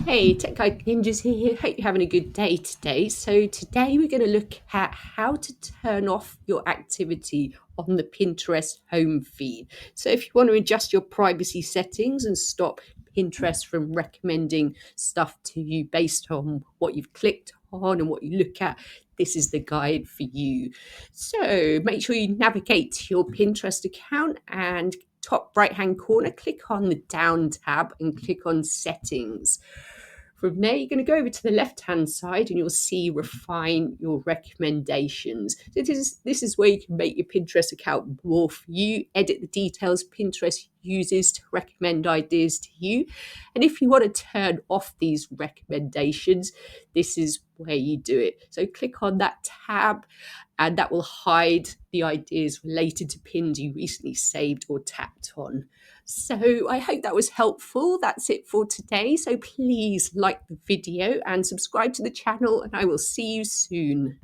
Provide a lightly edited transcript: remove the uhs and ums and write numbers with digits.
Hey, Tech Guide Ninjas here. Hope you're having a good day today. So today we're going to look at how to turn off your activity on the Pinterest home feed. So if you want to adjust your privacy settings and stop Pinterest from recommending stuff to you based on what you've clicked on and what you look at, this is the guide for you. So make sure you navigate to your Pinterest account and top right hand corner, click on the down tab and click on settings. From there, you're going to go over to the left-hand side and you'll see refine your recommendations. So this is where you can make your Pinterest account more for you, edit the details Pinterest uses to recommend ideas to you. And if you want to turn off these recommendations, this is where you do it. So click on that tab and that will hide the ideas related to pins you recently saved or tapped on. So I hope that was helpful. That's it for today. So please like the video and subscribe to the channel, and I will see you soon.